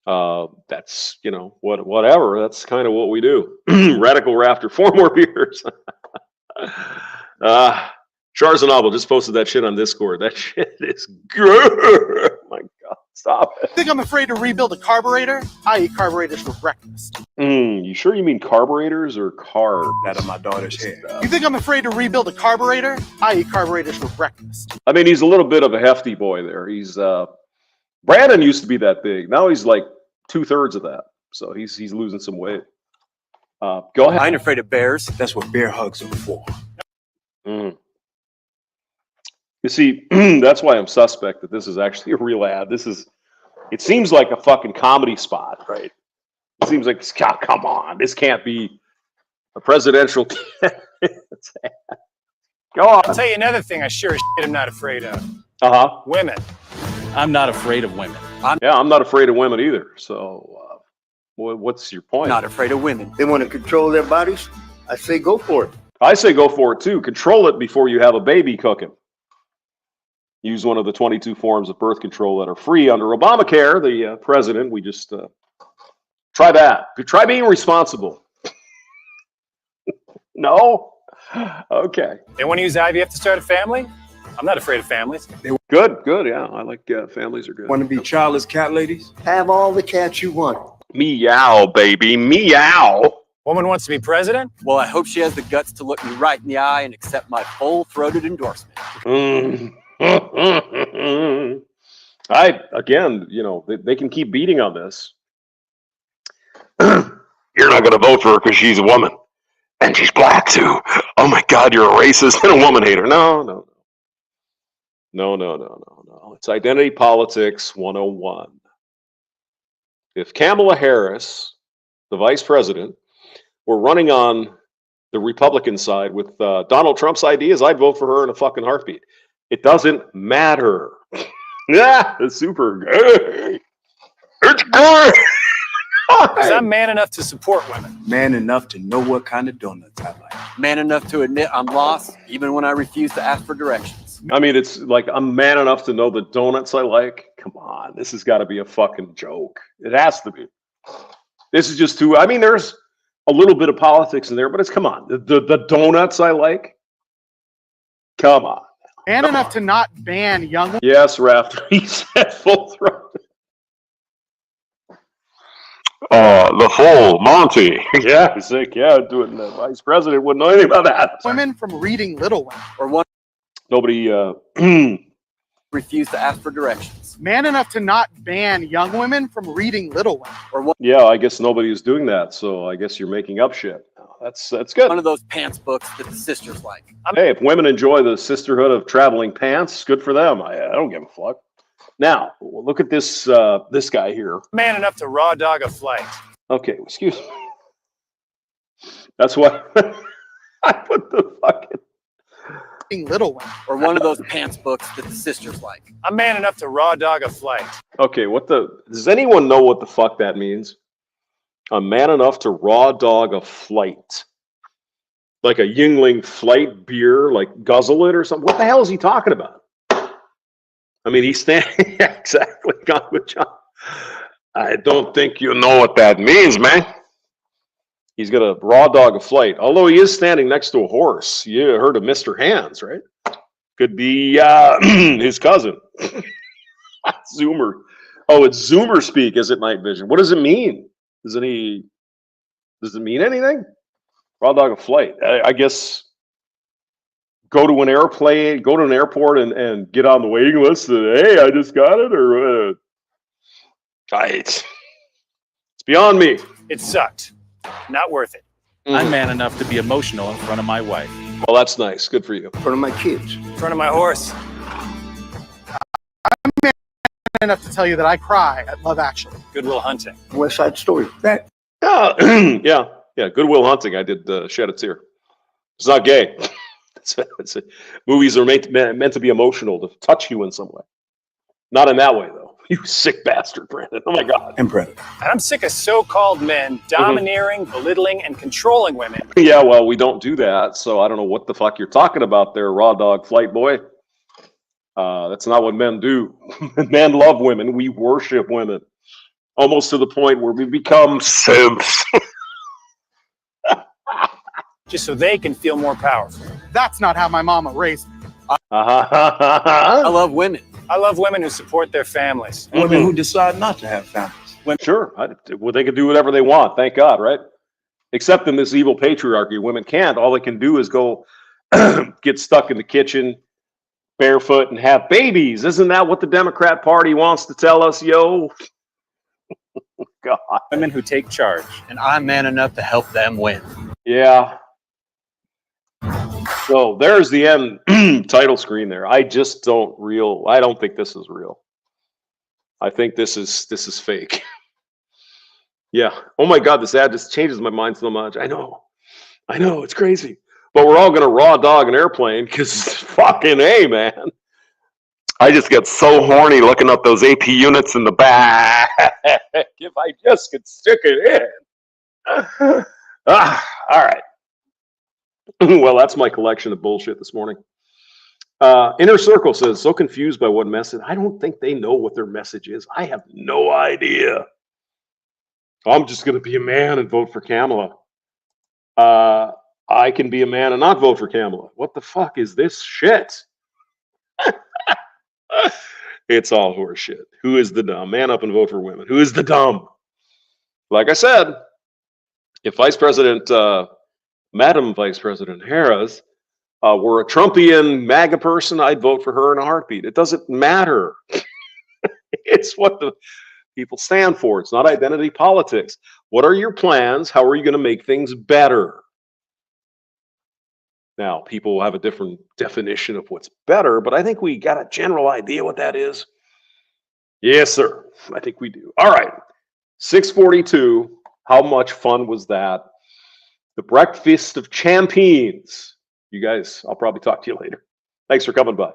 That's, you know, whatever. That's kind of what we do. Radical Rafter, 4 more beers. Charzanobble just posted that shit on Discord. That shit is good. Oh my God, stop it. Think I'm afraid to rebuild a carburetor? I eat carburetors for breakfast. You sure you mean carburetors or carbs? Out of my daughter's hair. You think I'm afraid to rebuild a carburetor? I eat carburetors for breakfast. I mean, he's a little bit of a hefty boy there. He's Brandon used to be that big. Now he's like 2/3 of that. So he's losing some weight. Go ahead. I ain't afraid of bears. That's what bear hugs are for. You see, that's why I'm suspect that this is actually a real ad. It seems like a fucking comedy spot, right? It seems like, come on, this can't be a presidential candidate's ad. Go on. I'll tell you another thing I sure as shit am not afraid of. Women. I'm not afraid of women. I'm not afraid of women either. So what's your point? Not afraid of women. They want to control their bodies. I say go for it. I say go for it too. Control it before you have a baby cooking. Use one of the 22 forms of birth control that are free under Obamacare. The president, we just try that. Try being responsible. No? Okay. They want to use IVF to start a family? I'm not afraid of families. Good. Yeah, I like families are good. Want to be childless cat ladies? Have all the cats you want. Meow, baby, meow. Woman wants to be president? Well, I hope she has the guts to look me right in the eye and accept my full-throated endorsement. Again, you know, they can keep beating on this. You're not going to vote for her because she's a woman. And she's black too. Oh my God, you're a racist and a woman hater. No. It's identity politics 101. If Kamala Harris, the vice president, were running on the Republican side with Donald Trump's ideas, I'd vote for her in a fucking heartbeat. It doesn't matter. Yeah, it's super gay. It's good. Because I'm man enough to support women. Man enough to know what kind of donuts I like. Man enough to admit I'm lost, even when I refuse to ask for directions. I mean, it's like I'm man enough to know the donuts I like. Come on, this has got to be a fucking joke. It has to be. This is just too. I mean, there's a little bit of politics in there, but it's come on. The donuts I like. Come on. Man enough to not ban young. Yes, Raptor. He said full throat. The full Monty. Yeah, he's sick. Yeah, doing the vice president wouldn't know anything about that. Women from reading Little Women. Or one Nobody refuse to ask for directions. Man enough to not ban young women from reading Little Women. Or one, yeah, I guess nobody is doing that, so I guess you're making up shit. That's good. one of those pants books that the sisters like. Hey, if women enjoy the sisterhood of traveling pants, good for them. I don't give a fuck. Now, look at this this guy here. Man enough to raw dog a flight. Okay, excuse me. That's why I put the fucking Little Women. Or one of those pants books that the sisters like. I'm man enough to raw dog a flight. Okay, does anyone know what the fuck that means? I'm man enough to raw dog a flight. Like a Yingling flight beer, like guzzle it or something. What the hell is he talking about? I mean, he's standing exactly, gone with John. I don't think you know what that means, man. He's gonna raw dog a flight. Although he is standing next to a horse. You heard of Mr. Hands, right? Could be his cousin. Zoomer. Oh, it's Zoomer speak, is it, night vision? What does it mean? Does it mean anything? Raw dog a flight. I guess go to an airplane, go to an airport and get on the waiting list and, hey, I just got it, or it's beyond me. It sucked. Not worth it. I'm man enough to be emotional in front of my wife. Well, that's nice. Good for you. In front of my kids. In front of my horse. I'm man enough to tell you that I cry at Love Actually. Good Will Hunting. West Side Story. That. Yeah. Good Will Hunting. I did shed a tear. It's not gay. Movies are meant to be emotional, to touch you in some way. Not in that way, though. You sick bastard, Brandon. Oh my God. And Brandon. And I'm sick of so-called men domineering, belittling, and controlling women. Yeah, well, we don't do that, so I don't know what the fuck you're talking about there, raw dog flight boy. That's not what men do. Men love women. We worship women. Almost to the point where we become simps. Just so they can feel more powerful. That's not how my mama raised me. I love women. I love women who support their families. Women who decide not to have families. Sure. Well, they can do whatever they want. Thank God, right? Except in this evil patriarchy, women can't. All they can do is go get stuck in the kitchen barefoot and have babies. Isn't that what the Democrat Party wants to tell us, yo? God. Women who take charge. And I'm man enough to help them win. Yeah. So there's the end title screen there. I just don't think this is real. I think this is fake. Yeah. Oh my God, this ad just changes my mind so much. I know, it's crazy. But we're all gonna raw dog an airplane because fucking A, man. I just get so horny looking up those AP units in the back. If I just could stick it in. All right. Well, that's my collection of bullshit this morning. Inner Circle says, so confused by what message. I don't think they know what their message is. I have no idea. I'm just going to be a man and vote for Kamala. I can be a man and not vote for Kamala. What the fuck is this shit? It's all horse shit. Who is the dumb? Man up and vote for women. Who is the dumb? Like I said, if Madam Vice President Harris were a Trumpian MAGA person, I'd vote for her in a heartbeat. It doesn't matter. It's what the people stand for. It's not identity politics. What are your plans? How are you going to make things better? Now, people have a different definition of what's better, but I think we got a general idea what that is. Yes, sir. I think we do. All right. 6:42. How much fun was that? The Breakfast of Champions. You guys, I'll probably talk to you later. Thanks for coming by.